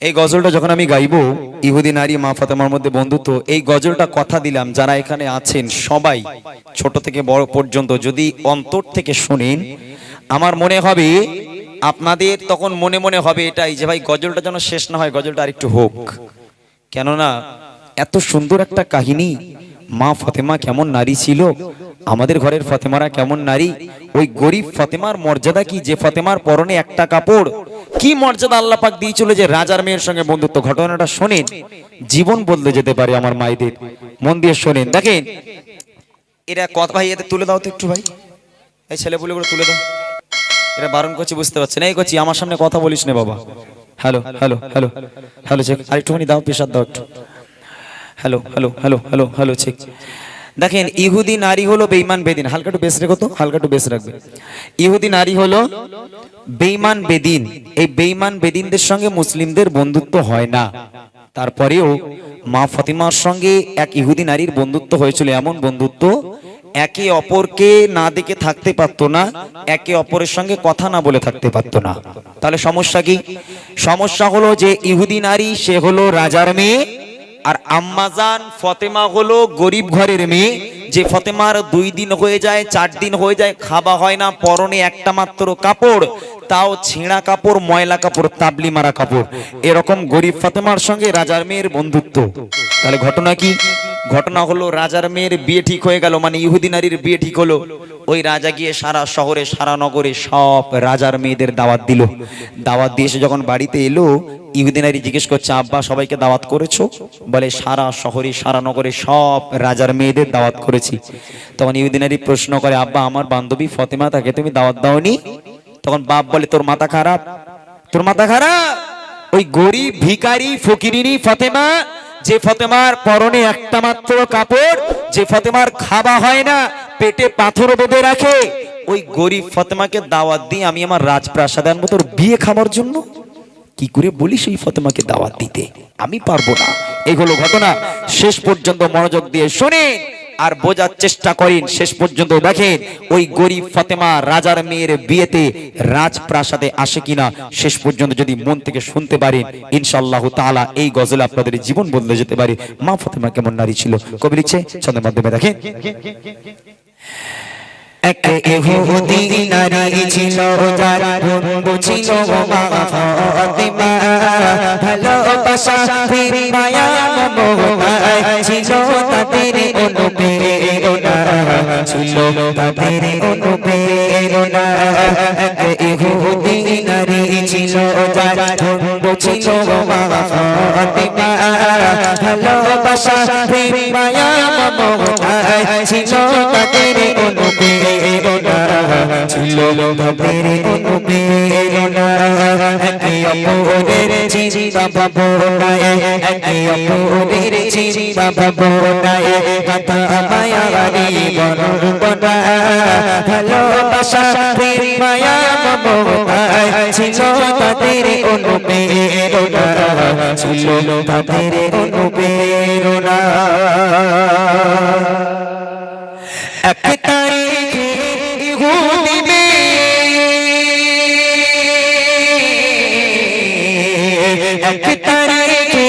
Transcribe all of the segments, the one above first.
এই গজলটা যখন আমি গাইবো, ইহুদি নারী মা ফাতেমার মধ্যে বন্ধুত্ব, এই গজলটা কথা দিলাম যারা এখানে আছেন সবাই ছোট থেকে বড় পর্যন্ত যদি অন্তর থেকে শুনেন, আমার মনে হবে আপনাদের তখন মনে মনে হবে এটাই যে ভাই গজলটা যেন শেষ না হয়, গজলটা আরেকটু হোক। কেননা এত সুন্দর একটা কাহিনী, মা ফাতেমা কেমন নারী ছিল, আমাদের ঘরের ফাতেমারা কেমন নারী, ওই গরিব ফাতেমার মর্যাদা কি, যে ফাতেমার পরনে একটা কাপড়, কি মর্যাদা আল্লাহ পাক দিয়েছিল যে রাজার মেয়ের সঙ্গে বন্ধুত্ব। ঘটনাটা শোনেন, জীবন বদলে যেতে পারে আমার মায়েদের। মন দিয়ে শোনেন, দেখেন এরা কথা, ভাই এদের তুলে দাও তো একটু, ভাই এই ছেলেপুলেগুলো তুলে দাও, এরা বারণ করছি বুঝতে পারছে না। এই করছি আমার সামনে কথা বলিস না বাবা। Hello hello hello hello check, আরেকটুখানি দাও, প্রেশার দাও একটু। Hello hello hello hello hello check. দেখেন ইহুদি নারী হলো বেঈমান বেদিন, হালকা একটু বেশ রেখো তো, হালকা একটু বেশ রাখবে। ইহুদি নারী হলো বেঈমান বেদিন, এই বেঈমান বেদিনদের সঙ্গে মুসলিমদের বন্ধুত্ব হয় না। তারপরেও মা ফাতিমার সঙ্গে এক ইহুদি নারীর বন্ধুত্ব হয়েছিল, এমন বন্ধুত্ব একে অপরকে না দেখে থাকতে পারতো না, একে অপরের সঙ্গে কথা না বলে থাকতে পারতো না। তাহলে সমস্যা কি? সমস্যা হলো যে ইহুদি নারী সে হলো রাজার মেয়ে, আর আম্মাজান ফাতেমা হলো গরিব ঘরের মেয়ে, যে ফাতেমার 2 দিন হয়ে যায় 4 দিন হয়ে যায় খাওয়া হয় না, পরনে একটা মাত্র কাপড়, তাও ছেঁড়া কাপড়, ময়লা কাপড়, তাবলি মারা কাপড়। এরকম গরিব ফাতেমার সঙ্গে রাজার মেয়ের বন্ধুত্ব। তাহলে ঘটনা কি? ঘটনা হলো রাজার মেয়ের বিয়ে ঠিক হয়ে গেল, মানে ইহুদি নারীর বিয়ে ঠিক হলো। ওই রাজা গিয়ে সারা শহরে সারা নগরে সব রাজার মেয়েদের দাওয়াত দিল। দাওয়াত দিয়ে এসে যখন বাড়িতে এলো, ইহুদি নারী জিজ্ঞেস করছে, আব্বা সবাইকে দাওয়াত করেছো? বলে সারা শহরে সারা নগরে সব রাজার মেয়েদের দাওয়াত করেছি। তখন ইহুদি নারী প্রশ্ন করে, আব্বা আমার বান্ধবী ফাতেমা, তাকে তুমি দাওয়াত দাওনি? তখন বাপ বলে, তোর মাথা খারাপ, তোর মাথা খারাপ। ওই গরিব ভিখারি ফকিরিনী ফাতেমা, যে ফাতেমার পরনে একটা মাত্র কাপড়, যে ফাতেমার খাওয়া হয় না, পেটে পাথর বেঁধে রাখে, ওই গরিব ফাতেমাকে দাওয়াত দিয়ে আমি আমার রাজপ্রাসাদে আনবো তোর বিয়ে খাবার জন্য? কি করে বলি সেই ফাতেমাকে দাওয়াত দিতে? আমি পারবো না। এগুলো ঘটনা শেষ পর্যন্ত মনোযোগ দিয়ে শুনে আর বোঝার চেষ্টা করেন, শেষ পর্যন্ত দেখেন ওই গরিব ফাতেমা রাজার মেয়ের বিয়েতে রাজপ্রাসাদে আসে কিনা। শেষ পর্যন্ত যদি মন থেকে শুনতে পারেন, ইনশাআল্লাহ তাআলা এই গজলে আপনাদের জীবন বদলে যেতে পারে। মা ফাতেমা কেমন নারী ছিল, কবি লিখছে ছন্দের মাধ্যমে, দেখেন। এক ইহুদি নারী ছিল, যার বন্ধু ছিল মা ফাতেমা। ভালোবাসা মায়া মমতা ছিল তাদের অনুপ্রেরণা, ছিল তাদের অনুপ্রেরণা। এক ইহুদি নারী ছিল, যার বন্ধু ছিল মা ফাতেমা। ভালোবাসা মায়া মমতা ছিল তাদের অনুপ্রেরণা, ছিল তাদের অনুপ্রেরণা। একে অপরের চিন্তা ভাবনায়, একে অপরের চিন্তা ভাবনায় কথা মায়ারি বর্ণনা। ভালোবাসা মায়া মমতায় ছিল তাদের অনুপ্রেরণা, ছিল তাদের অনুপ্রেরণা। এক তারিখে ইহুদি মেয়ে, এক তারিখে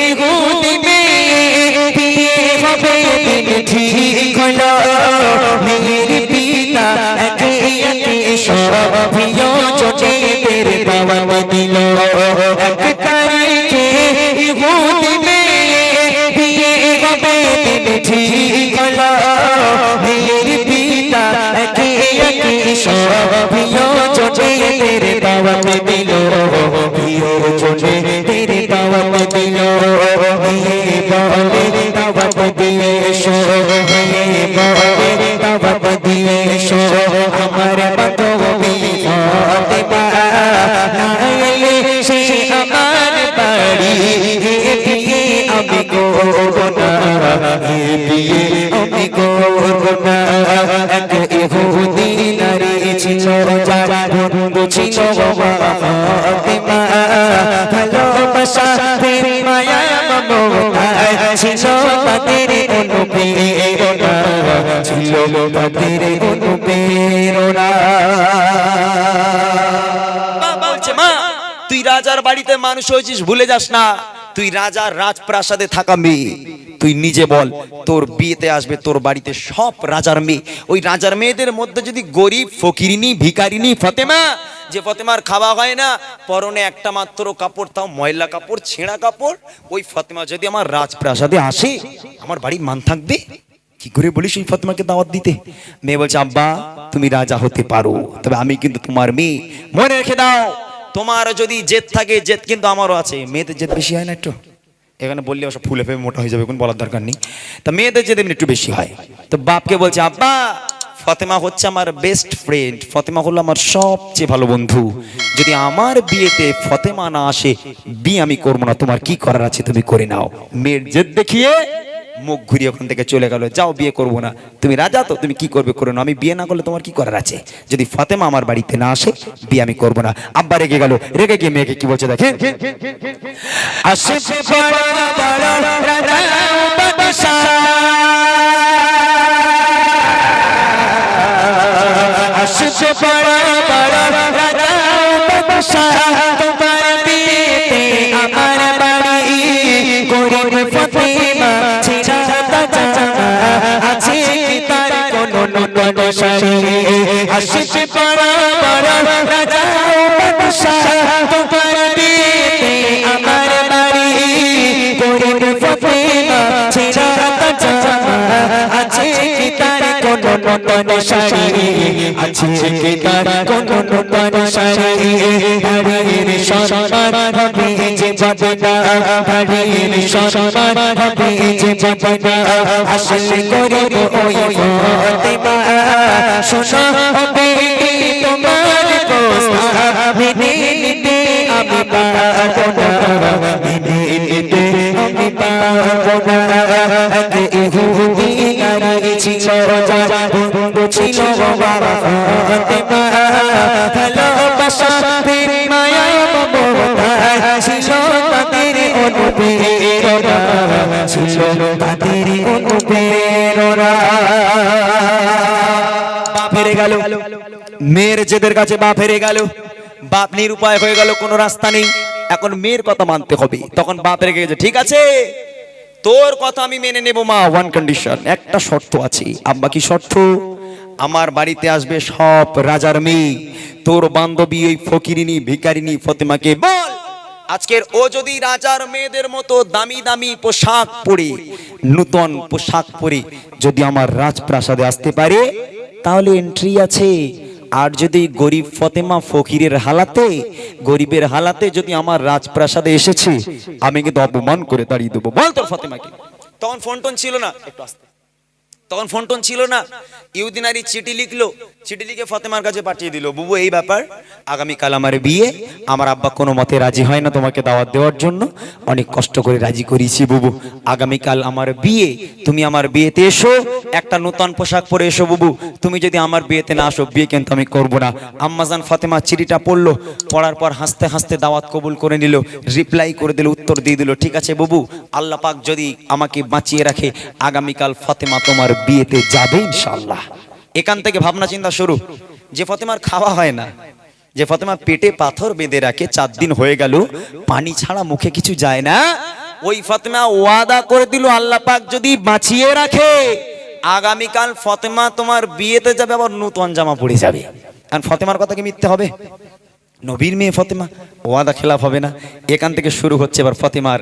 ইহুদি মেয়ে বিয়ে হবে দিন ঠিক হলো। মেয়ের পিতা একে একে সব প্রিয়জনেদের দাওয়াত দিল। এক তারিখে ইহুদি মেয়ে বিয়ে হবে দিন ঠিক হলো। মেয়ের পিতা একে একে সব প্রিয়জনেদের দাওয়াত দিল, প্রিয়জনেদের দাওয়াত দিল। মেয়ে বলে দাওয়াত দিয়ে এসো, মেয়ে বলে দাওয়াত দিয়ে এসো, আমার বান্ধবী ফাতেমা না এলে সে আমার বাড়ি বিয়ে আমি করব না, বিয়ে আমি করব না। এক ইহুদি নারী ছিল, যার বন্ধু ছিল মা ফাতেমা। ভালোবাসা মায়া মমতা ছিল তাদের অনুপ্রেরণা, ছিল তাদের অনুপ্রেরণা। বলছে, মা তুই রাজার বাড়িতে মানুষ হয়েছিস ভুলে যাস না, তুই রাজার রাজপ্রাসাদে থাকা মেয়ে। তুই নিজে বল, তোর বিয়েতে আসবে তোর বাড়িতে সব রাজার মেয়ে। ওই রাজার মেয়েদের মধ্যে যদি গরিব ফকিরিনী ভিখারিনী ফাতেমা, যে ফাতেমার খাওয়া হয় না, পরনে একটা মাত্র কাপড়, তাও ময়লা কাপড়, ছেঁড়া কাপড়, ওই ফাতেমা যদি আমার রাজপ্রাসাদে আসে, আমার বাড়ির মান থাকবে? কি করে বলিস ওই ফাতেমাকে দাওয়াত দিতে? মেয়ে বলছে, আব্বা তুমি রাজা হতে পারো, তবে আমি কিন্তু তোমার মেয়ে, মনে রেখে দাও, তোমার যদি জেদ থাকে, জেদ কিন্তু আমারও আছে। মেয়েদের জেদ বেশি হয় না একটু? এখানে বললে ওসব ফুলে ফেপে মোটা হয়ে যাবে, কোন বলার দরকার নেই। তা মেয়েদের জেদ এমনি একটু বেশি হয়। তো বাপকে বলছে, আব্বা ফাতেমা হচ্ছে আমার বেস্ট ফ্রেন্ড, ফাতেমা হলো আমার সবচেয়ে ভালো বন্ধু, যদি আমার বিয়েতে ফাতেমা না আসে, বিয়ে আমি করবো না, তোমার কি করার আছে তুমি করে নাও। মেয়ের জেদ দেখিয়ে মুখ ঘুরিয়ে ওখান থেকে চলে গেল, যাও বিয়ে করবো না, তুমি রাজা তো, তুমি কি করবে করে নাও, আমি বিয়ে না করলে তোমার কি করার আছে, যদি ফাতেমা আমার বাড়িতে না আসে বিয়ে আমি করবো না। আব্বা রেগে গেল, রেগে গিয়ে মেয়েকে কি বলছে দেখেন, মেয়ের জেদের কাছে বাপ হেরে গেল, বাপ নিরুপায় হয়ে গেল, কোনো রাস্তা নেই, এখন মেয়ের কথা মানতে হবে। তখন বাপ রেগে গেছে, ঠিক আছে তোর কথা আমি মেনে নেব মা, ওয়ান কন্ডিশন, একটা শর্ত আছে। আব্বা কি শর্ত? আমার বাড়িতে আসবে সব রাজার মেয়ে, তোর বান্ধবী ওই ফকিরিনী ভিখারিনী ফাতেমাকে বল, আজকের ও যদি রাজার মেয়েদের মতো দামি দামি পোশাক পরে, নূতন পোশাক পরে যদি আমার রাজপ্রাসাদে আসতে পারে তাহলে এন্ট্রি আছে। আর যদি গরিব ফাতেমা ফকিরের হালাতে, গরিবের হালাতে যদি আমার রাজপ্রাসাদে এসেছে, আমি কিন্তু অপমান করে দাঁড়িয়ে দেবো। বল তোর ফাতেমাকে। তখন ফোন টোন ছিল না, একটু আস্তে, তখন ফোন টোন ছিল না, ইহুদি নারী চিঠি লিখলো, চিঠি লিখে ফাতেমার কাছে পাঠিয়ে দিল, বুবু এই ব্যাপার, আগামীকাল আমার বিয়ে, আমার আব্বা কোনো মতে রাজি হয় না তোমাকে দাওয়াত দেওয়ার জন্য, অনেক কষ্ট করে রাজি করিয়েছি বুবু, আগামীকাল আমার বিয়ে, তুমি আমার বিয়েতে এসো, একটা নতুন পোশাক পরে এসো বুবু, তুমি যদি আমার বিয়েতে না আসো বিয়ে কিন্তু আমি করবো না। আম্মাজান ফাতেমা চিঠিটা পড়লো, পড়ার পর হাসতে হাসতে দাওয়াত কবুল করে নিল, রিপ্লাই করে দিল, উত্তর দিয়ে দিল, ঠিক আছে বুবু, আল্লাহ পাক যদি আমাকে বাঁচিয়ে রাখে, আগামীকাল ফাতেমা তোমার বিয়েতে যাবে ইনশাআল্লাহ। এখান থেকে ভাবনা চিন্তা শুরু। যে ফাতেমার খাওয়া হয় না, যে ফাতেমা পেটে পাথর বেঁধে রাখে, 4 দিন হয়ে গেল পানি ছাড়া মুখে কিছু যায় না, ওই ফাতেমা ওয়াদা করে দিল আল্লাহ পাক যদি বাঁচিয়ে রাখে, আগামীকাল ফাতেমা তোমার বিয়েতে যাবে, আবার নতুন জামা পরে যাবে। আর ফাতেমার কথা কি মিথ্যে হবে? নবীর মেয়ে ফাতেমা, ওয়াদা খেলাফ হবে না। এখান থেকে শুরু হচ্ছে এবার ফাতেমার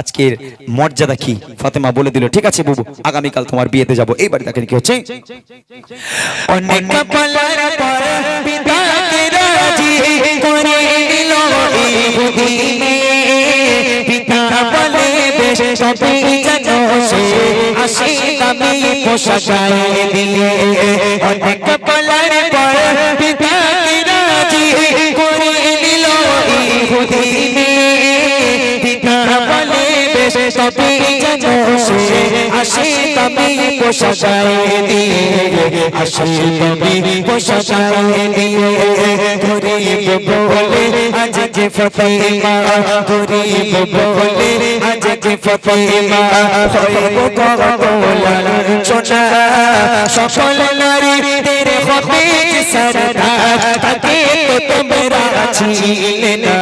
আজকের মর্যাদা কি। ফাতেমা বলে দিল, ঠিক আছে বুবু, আগামীকাল তোমার বিয়েতে যাব। এইবার দেখেন কি হচ্ছে, অনেক কপালের পর পিতাকে রাজি করে দিল ইহুদি মেয়ে, পিতা বলে বেশ তবে যেন সে আসে দামি পোশাক গায়ে দিয়ে। অনেক কপালের পর পিতাকে রাজি করে দিল ইহুদি মেয়ে, পিতা বলে বেশ তবে যেন সে আসে দামি পোশাক গায়ে দিয়ে, আসে দামি পোশাক গায়ে দিয়ে। গরিব বলে আজ যে ফাতেমা, গরিব বলে আজ যে আগে ফাতেমা হইব কবুলার সোনা সকল নারীদের হবে সরদার তাকে তো তোমরা চিনলে না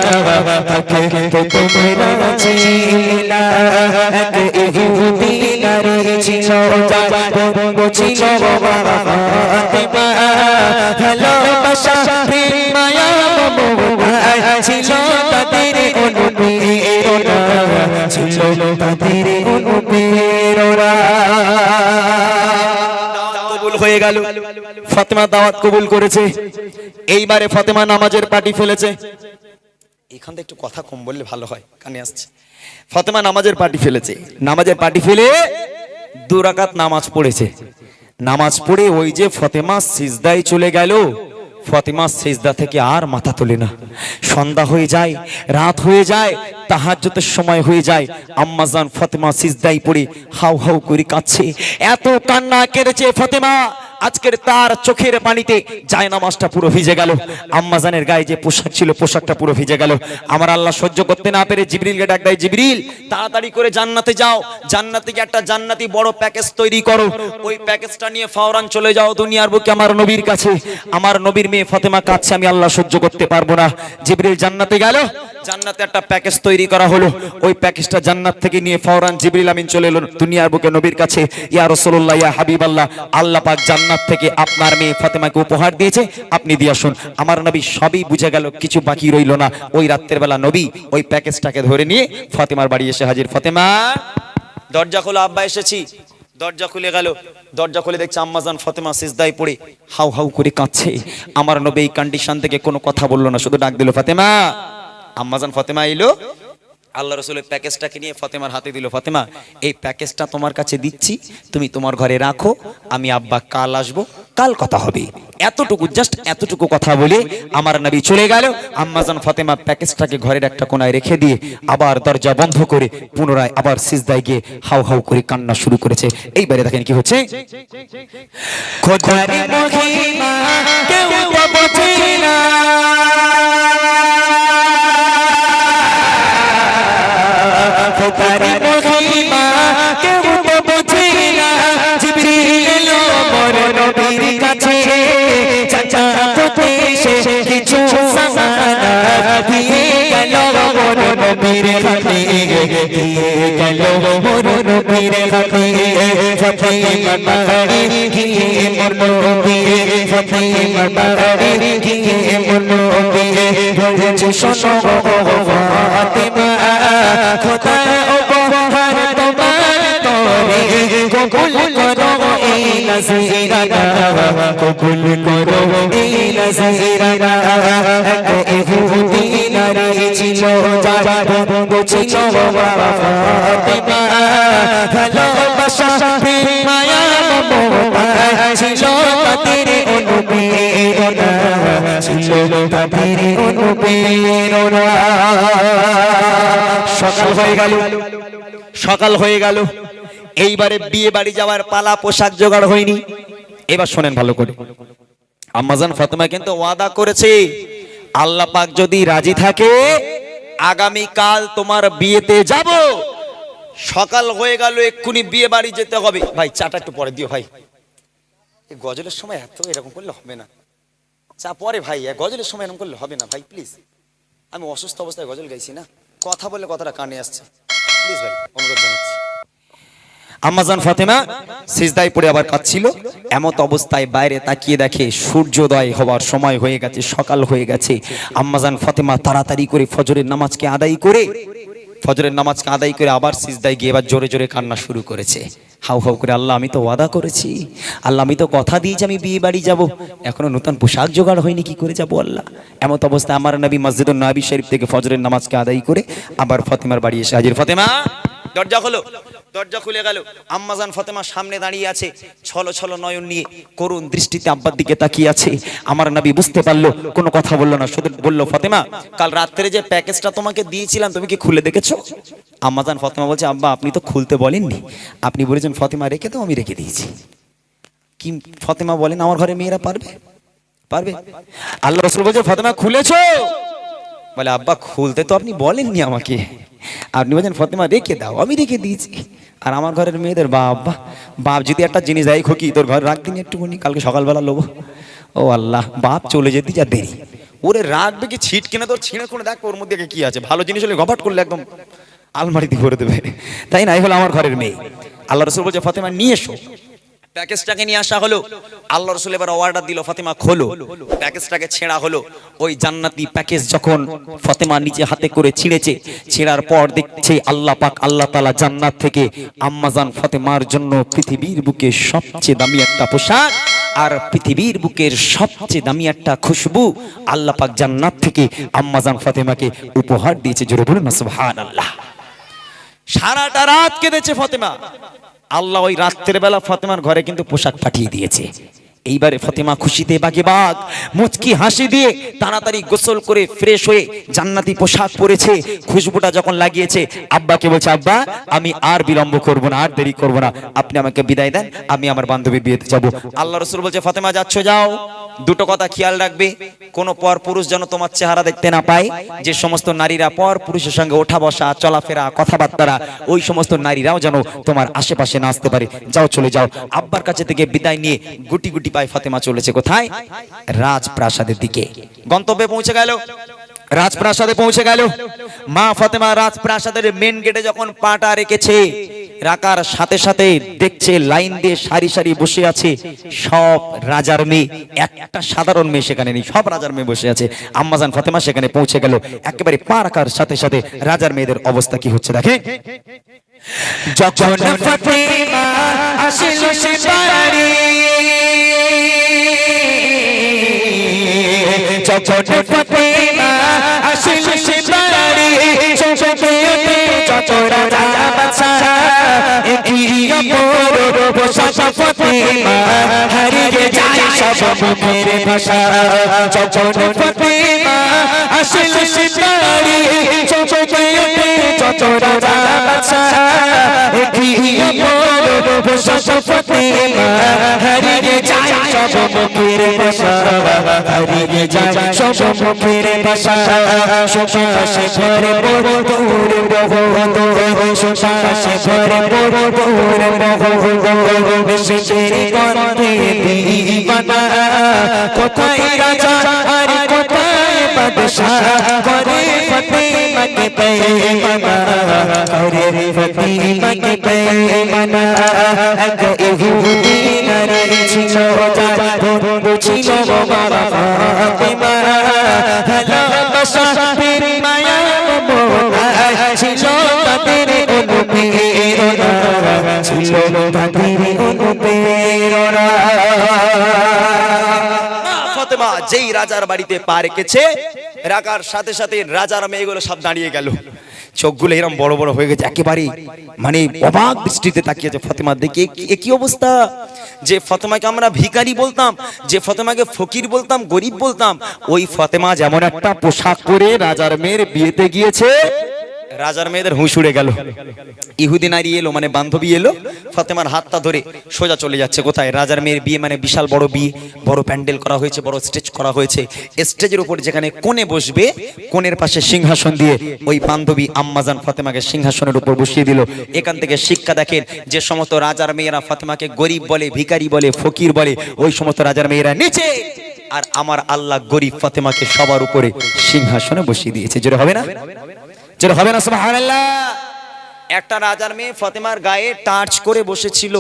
তাকে তো তোমরা চিনলে না ইহুদি নারী ছিল ছিল ফাতেমা ভালোবাসা প্রেম মায়া মমতা ছিল তাদের অনুপ্রেরণা ছিল তাদের অনুপ্রেরণা কবুল হয়ে গেল ফাতেমা দাওয়াত কবুল করেছে এইবারে ফাতেমা নামাজের পার্টি ফেলেছে এখান থেকে একটু কথা কম বললে ভালো হয় কানে আসছে ফাতেমা নামাজের পার্টি ফেলেছে নামাজের পার্টি ফেলে 2 রাকাত নামাজ পড়েছে নামাজ পড়ে ওই যে ফাতেমা সিজদায় চলে গেল ফাতেমা সিজদা থেকে আর মাথা তোলে না সন্ধ্যা হয়ে যায় রাত হয়ে যায় তাহাজ্জুদের সময় হয়ে যায় আম্মা জান ফাতেমা সিজদায় পড়ে হাউ হাউ করে কাঁদছে এত কান্না কেড়েছে ফাতেমা আজকের তার চোখের পানিতে জায়নামাজটা পুরো ভিজে গেল আম্মা জানের গায়ে যে পোশাক ছিল পোশাকটা পুরো ভিজে গেল আমার আল্লাহ সহ্য করতে না পেরে জিবরিলকে ডাক দেয় জিবরিল তাড়াতাড়ি করে জান্নাতে যাও জান্নাতে গিয়ে একটা জান্নাতি বড় প্যাকেজ তৈরি করো ওই প্যাকেজটা নিয়ে ফাওরান চলে যাও দুনিয়ার বুকে আমার নবীর কাছে আমার নবীর মেয়ে ফাতেমা কাঁদছে আমি আল্লাহ সহ্য করতে পারবো না জিবরিল জান্নাতে গেল জান্নাতে একটা প্যাকেজ তৈরি করা হলো ওই প্যাকেজটা জান্নাত থেকে নিয়ে ফাওরান জিবরিল আমিন চলে এলো দুনিয়ার বুকে নবীর কাছে ইয়া রাসূলুল্লাহ ইয়া হাবিবাল্লাহ আল্লাহ পাক জান্নাত থেকে আপনার মেয়ে ফাতেমাকে উপহার দিয়েছে আপনি দিয়ে আসুন আমার নবী সবই বুঝে গেল কিছু বাকি রইল না ওই রাতের বেলা নবী ওই প্যাকেজটাকে ধরে নিয়ে ফাতেমার বাড়ি এসে হাজির ফাতেমা দরজা খোলো আব্বা এসেছি দরজা খুলে গেল দরজা খুলে দেখছে আম্মা জান ফাতেমা সিজদায় পড়ে হাউ হাউ করে কাঁদছে আমার নবী এই কন্ডিশন থেকে কোনো কথা বললো না শুধু ডাক দিল ফাতেমা আম্মা জান ফাতেমা এলো আল্লাহ রাসূলের প্যাকেজটাকে নিয়ে ফাতেমার হাতে দিল ফাতেমা এই প্যাকেজটা তোমার কাছে দিচ্ছি তুমি তোমার ঘরে রাখো আমি আব্বা কাল আসবো কাল কথা হবে এতটুকু জাস্ট এতটুকু কথা বলে আমার নবী চলে গেল আম্মা জান ফাতেমা প্যাকেজটাকে ঘরের একটা কোণায় রেখে দিয়ে আবার দরজা বন্ধ করে পুনরায় আবার সিজদায় গিয়ে হাউ হাউ করে কান্না শুরু করেছে এইবারে দেখেন কি হচ্ছে খোদার মহিমা কেউ তো বোঝে না খোদার মহিমা কেউ তো বোঝে না জিবরিল এলো মোর নবীর কাছে চাচা তো এসে কিছু সামানা দিয়ে গেল মোর নবীর হাতে দিয়ে গেল মোর নবীর হাতে ফাতেমা বাড়ি গিয়ে মোর নবী ফাতেমা বাড়ি গিয়ে মোর নবী ধরেছে শোনো ফাতেমা খোদা উপহার তোমার তরে কবুল করো এই নজরানা কবুল করো এই নজরানা ইহুদি নারী ছিল যারা বন্ধু ছিল ফাতেমা ভালোবাসা প্রেম মায়া মমতা ছিল তাদের অনুপ্রেরণা ছিল তাদের অনুপ্রেরণা সকাল হয়ে গেল সকাল হয়ে গেল এইবারে বিয়ে বাড়ি যাওয়ার পালা পোশাক জোগাড় হয়নি এবার শোনেন ভালো করে আম্মা জান ফাতেমা কিন্তু ওয়াদা করেছে আল্লাহ পাক যদি রাজি থাকে আগামী কাল তোমার বিয়েতে যাব সকাল হয়ে গেল এক্ষুনি বিয়ে বাড়ি যেতে হবে ভাই চাটা একটু পরে দিও ভাই এই গজলের সময় এত এরকম করলে হবে না চা পরে ভাই গজলের সময় এরকম করলে হবে না ভাই প্লিজ আমি অসুস্থ অবস্থায় গজল গাইছি না কথা বললে কথাটা কানে আসছে প্লিজ ভাই অনুরোধ জানাচ্ছি আম্মা জান ফাতেমা সিজদায় পড়ে আবার কাঁদছিল এমত অবস্থায় বাইরে তাকিয়ে দেখে সূর্যোদয় হওয়ার সময় হয়ে গেছে সকাল হয়ে গেছে আম্মা জান ফাতেমা তাড়াতাড়ি করে ফজরের নামাজকে আদায় করে আবার সিজদায় গিয়ে এবার জোরে জোরে কান্না শুরু করেছে হাউ হাউ করে আল্লাহ আমি তো ওয়াদা করেছি আল্লাহ আমি তো কথা দিয়েছি আমি বিয়ে বাড়ি যাব এখনো নতুন পোশাক জোগাড় হয়নি কি করে যাবো আল্লাহ এমত অবস্থায় আমার নবী মসজিদুন নবী শরীফ থেকে ফজরের নামাজকে আদায় করে আবার ফাতেমার বাড়ি এসে হাজির ফাতেমা দরজা খোলো দরজা খুলে গেল আম্মা জান ফাতেমা সামনে দাঁড়িয়ে আছে ছলো ছলো নয়ন নিয়ে করুণ দৃষ্টিতে আব্বার দিকে তাকিয়ে আছে আমার নবী বুঝতে পারলো কোনো কথা বললো না শুধু বললো ফাতেমা কাল রাত্রে যে প্যাকেজটা তোমাকে দিয়েছিলাম তুমি কি খুলে দেখেছো আম্মা জান ফাতেমা বলছে আব্বা আপনি তো খুলতে বলেননি আপনি বলেছেন ফাতেমা রেখে দাও আমি রেখে দিয়েছি কি ফাতেমা বলেন আমার ঘরে মেয়েরা পারবে আল্লাহ রাসূল বলছে ফাতেমা খুলেছো বলে আব্বা খুলতে তো আপনি বলেননি আমাকে আপনি বলছেন ফাতেমা রেখে দাও, আমি রেখে দিয়েছি। আর আমার ঘরের মেয়েদের বাপ বাপ যদি একটা জিনিস দেয়, খোকি তোর ঘরে রাখ দিন একটুখানি, কালকে সকালবেলা লোবো। ও আল্লাহ, বাপ চলে যেতে যা দেরি। ওরে রাখবে কি ছিট কিনে তোর ছিঁড়ে করে দেখ ওর মধ্যে কি আছে, ভালো জিনিস হলে গপাট করলে একদম আলমারিতে ভরে দেবে, তাই না? এই হলো আমার ঘরের মেয়ে। আল্লাহ রাসূল বলছে ফাতেমা নিয়ে এসো। প্যাকেজটাকে নিয়ে আসা হলো। আল্লাহ রাসূল এবার অর্ডার দিল, ফাতেমা খোলো। প্যাকেজটাকে ছেঁড়া হলো। ওই জান্নাতি প্যাকেজ যখন ফাতেমা নিজে হাতে করে ছিঁড়েছে, ছেঁড়ার পর দেখছে আল্লাহ পাক আল্লাহ তাআলা জান্নাত থেকে আম্মাজান ফাতেমার জন্য পৃথিবীর বুকে সবচেয়ে দামি একটা পোশাক আর পৃথিবীর বুকের সবচেয়ে দামি একটা খুশবু আল্লাহ পাক জান্নাত থেকে আম্মাজান ফাতেমাকে উপহার দিয়েছে। জোরে বলুন না সুবহানাল্লাহ। সারাটা রাত কেঁদেছে ফাতেমা। আল্লাহ ওই রাত্রের বেলা ফাতেমার ঘরে কিন্তু পোশাক পাঠিয়ে দিয়েছে। এইবারে ফাতেমা খুশিতে বাগে বাগ, মুচকি হাসি দিয়ে তাড়াতাড়ি গোসল করে ফ্রেশ হয়ে জান্নাতি পোশাক পরেছে। খুশবুটা যখন লাগিয়েছে, আব্বাকে বলছে আব্বা আমি আর বিলম্ব করব না, আর দেরি করব না, আপনি আমাকে বিদায় দেন, আমি আমার বান্ধবীর বিয়েতে যাব। আল্লাহ রাসূল বলছে ফাতেমা যাচ্ছ যাও, দুটো কথা খেয়াল রাখবে, কোনো পর পুরুষ যেন তোমার চেহারা দেখতে না পায়। যে সমস্ত নারীরা পর পুরুষের সঙ্গে ওঠা বসা চলাফেরা কথাবার্তা, ওই সমস্ত নারীরাও যেন তোমার আশেপাশে না আসতে পারে। যাও চলে যাও। আব্বার কাছে থেকে বিদায় নিয়ে গুটি গুটি পায়ে ফাতেমা চলেছে কোথায়? রাজপ্রাসাদের দিকে। গন্তব্যে পৌঁছে গেল, রাজপ্রাসাদে পৌঁছে গেল। মা ফাতেমা রাজপ্রাসাদের মেন গেটে যখন পাটা রেখেছে, রাখার সাথে সাথে দেখছে লাইন দিয়ে সারি সারি বসে আছে সব রাজার মেয়ে। একটা সাধারণ মেয়ে সেখানে নেই, সব রাজার মেয়ে বসে আছে। আম্মাজান ফাতেমা সেখানে পৌঁছে গেল। একেবারে পা রাখার সাথে সাথে রাজার মেয়েদের অবস্থা কি হচ্ছে দেখে। যখন ফাতেমা আসিল সে বাড়ি, যখন ফাতেমা আসিল সে বাড়ি, চোখে যত রাজা বাদশা একই অপর পোশাক ফাতেমা হারিয়ে যায় সব মুখের ভাষা। যখন ফাতেমা আসিল সে বাড়ি, চোখে যত রাজা বাদশা একই অপর পোশাক ফাতেমা হারিয়ে যায় সব মুখের ভাষা, হারিয়ে যায় সব মুখের ভাষা। সুবাসে ভরে দূর বহু, সুবাসে ভরে দূর বহু, বেশের গন্ধে দিবানা। কোথায় রাজা আর কোথায় বাদশা, করে ফাতেমাকে বেঈমানা, করে ফাতেমাকে বেঈমানা। এক ইহুদি নারী ছিল যার বন্ধু ছিল বাবা ফাতেমা, ভালোবাসা প্রেম মায়া মমতা ছিল তাদের অনুপ্রেরণা, ছিল তাদের অনুপ্রেরণা। ফাতেমা যেই রাজার বাড়িতে পা রেখেছে, রাখার সাথে সাথে রাজার মেয়েগুলো সব দাঁড়িয়ে গেল। চোখগুলো এরকম বড় বড় হয়ে গেছে, একেবারে মানে অবাক দৃষ্টিতে তাকিয়েছে ফাতেমার দিকে। কি অবস্থা! যে ফাতেমাকে আমরা ভিখারি বলতাম, যে ফাতেমাকে ফকির বলতাম, গরিব বলতাম, ওই ফাতেমা যেমন একটা পোশাক পরে রাজার মেয়ের বিয়েতে গিয়েছে, রাজার মেয়েদের হুঁশ উড়ে গেল। ইহুদি নারী এলো, মানে বান্ধবী এলো, ফাতেমার হাতটা ধরে সোজা চলে যাচ্ছে কোথায়? রাজার মেয়ের বিয়ে, মানে বিশাল বড় বিয়ে, বড় প্যান্ডেল করা হয়েছে, বড় স্টেজ করা হয়েছে। স্টেজের উপর যেখানে কোণে বসবে, কোণের পাশে সিংহাসন দিয়ে ওই বান্ধবী আম্মাজান ফাতেমাকে সিংহাসনের উপর বসিয়ে দিল। এখান থেকে শিক্ষা দেখেন, যে সমস্ত রাজার মেয়েরা ফাতেমাকে গরিব বলে, ভিখারি বলে, ফকির বলে, ওই সমস্ত রাজার মেয়েরা নিচে, আর আমার আল্লাহ গরিব ফাতেমাকে সবার উপরে সিংহাসনে বসিয়ে দিয়েছে। জোরে হবে না? জোরে হবে না সুবহানাল্লাহ? একটা রাজার মেয়ে ফাতেমার গায়ে টাচ করে বসেছিল।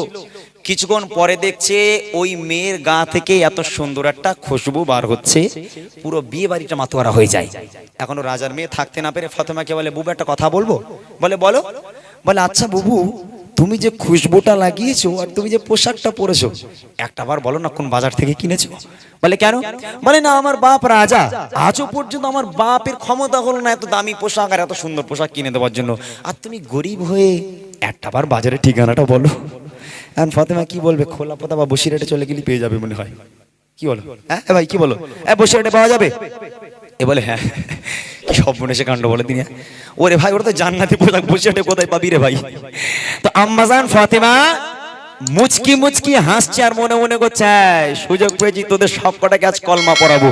কিছুক্ষণ পরে দেখছে ওই মেয়ের গা থেকে এত সুন্দর একটা খুশবু বার হচ্ছে, পুরো বিয়ে বাড়িটা মাতোয়ারা হয়ে যায়। এখনো রাজার মেয়ে থাকতে না পেরে ফাতেমাকে বলে, বুবু একটা কথা বলবো? বলে বলো। বলে আচ্ছা বুবু, তুমি যে খুশবুটা লাগিয়েছো আর তুমি যে পোশাকটা পরেছো, একটাবার বলো না কোন বাজার থেকে কিনেছো? বলে কেন? বলে না, আমার বাপ রাজা, আজও পর্যন্ত আমার বাপের ক্ষমতা হলো না এত দামি পোশাক আর এত সুন্দর পোশাক কিনে দেওয়ার জন্য, আর তুমি গরিব হয়ে একটাবার বাজারের ঠিকানাটা বলো। এখন ফাতেমা কি বলবে? খোলা পাতা বা বসিরহাটে চলে গেলে পেয়ে যাবে মনে হয়। কি বলো? হ্যাঁ ভাই কি বলো? বসিরহাটে পাওয়া যাবে? এ বলে হ্যাঁ। কি সব মনে সে কাণ্ড বলে দিন। ওরে ভাই, ওরা তো জান্নাতি পোশাক বসিরহাটে কোথায় পাবি রে ভাই? তো আম্মাজান ফাতেমা মুচকি মুচকি হাসছে আর মনে মনে করছে সুযোগ পেয়েছি তোদের সব কটাকে আজ কলমা পড়াবো।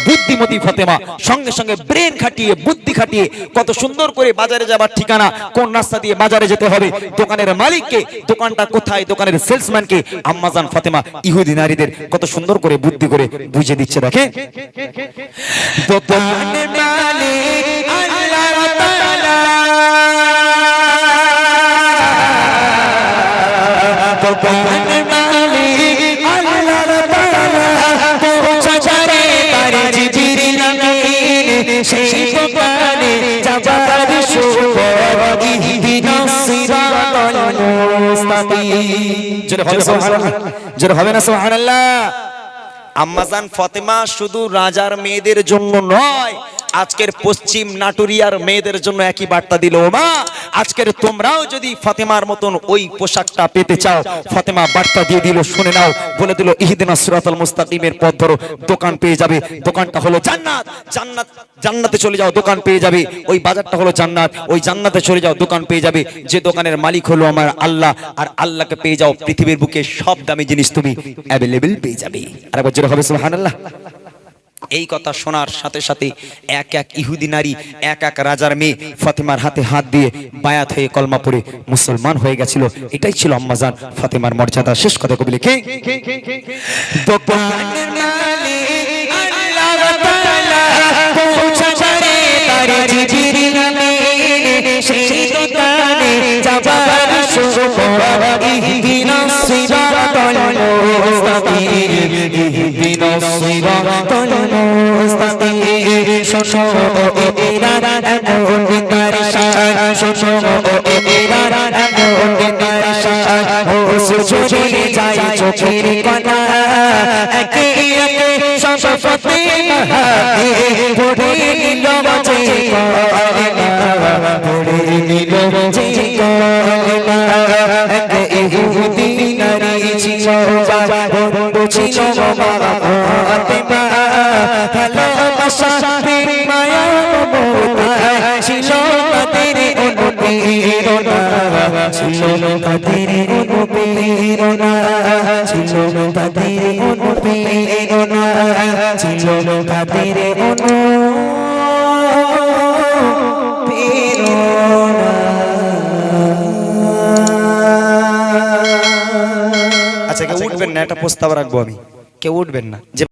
বুদ্ধিমতী ফাতেমা সঙ্গে সঙ্গে ব্রেন খাটিয়ে বুদ্ধি খাটিয়ে কত সুন্দর করে বাজারে যাবার ঠিকানা, কোন রাস্তা দিয়ে বাজারে যেতে হবে, দোকানের মালিককে, দোকানটা কোথায়, দোকানের সেলসম্যানকে আম্মাজান ফাতেমা ইহুদি নারীদের কত সুন্দর করে বুদ্ধি করে বুঝিয়ে দিচ্ছে। দেখে দোকানের মালিক আল্লাহ তাআলা, দোকানের মালিক আল্লাহ তাআলা, পৌঁছারে তার জিবরিল আমিন, সেই দোকানে যাবার সুখবর ইহদিনাস সিরাতাল মুস্তাকিম। জোরে হবে সুবহানাল্লাহ, জোরে হবে না সুবহানাল্লাহ। আম্মাজান ফাতেমা শুধু রাজার মেয়েদের জন্য নয়, আজকের পশ্চিম নাটুরিয়ার মেয়েদের জন্য একই বার্তা দিল। মা, আজকের তোমরাও যদি ফাতেমার মতন ওই পোশাকটা পেতে চাও, ফাতেমা বার্তা দিয়ে দিল, শুনে নাও, বলে দিল ইহদিনাস সিরাতাল মুস্তাকিমের পথ ধরো, দোকান পেয়ে যাবে। দোকানটা হলো জান্নাত, জান্নাত, জান্নাতে চলে যাও, দোকান পেয়ে যাবে। ওই বাজারটা হলো জান্নাত, ওই জান্নাতে চলে যাও, দোকান পেয়ে যাবে। যে দোকানের মালিক হলো আমার আল্লাহ, আর আল্লাহকে পেয়ে যাও, পৃথিবীর বুকে সব দামি জিনিস তুমি অ্যাভেলেবেল পেয়ে যাবে। আর একবার জোরে হবে সুবহানাল্লাহ। এই কথা শোনার সাথে সাথে এক এক ইহুদি নারী, এক এক রাজার মেয়ে ফাতেমার হাতে হাত দিয়ে বায়াত হয়ে কলমা পড়ে মুসলমান হয়ে গেছিল। এটাই ছিল আম্মাজান ফাতেমার মর্যাদা। শেষ কথা কবি লিখে দোকানের মালিক আল্লাহ তাআলা, পৌঁছারে তার জিবরিল আমিন, সেই দোকানে যাবার সুখবর ইহদিনাস সিরাতাল মুস্তাকিম, ইহদিনাস সিরাতাল মুস্তাকিম। শোনো এরা এমন তারিশান, শোনো এরা এমন তারিশান, ও সুজুদে যায় চোখের কণা, একে একে সব ফাতেমা হাতে পড়ে নিল যে কলমা, পড়ে নিল যে কলমা। এক ইহুদি নারী ছিল, বন্ধু ছিল ফাতেমা, ভালোবাসা প্রেম মায়া মমতা ছিল তাদের অনুপ্রেরণা, ছিল তাদের অনুপ্রেরণা, ছিল তাদের অনুপ্রেরণা, ছিল তাদের অনুপ্রেরণা। আচ্ছা, কেউ উঠবেন না, একটা প্রস্তাব রাখবো আমি, কেউ উঠবেন না। যে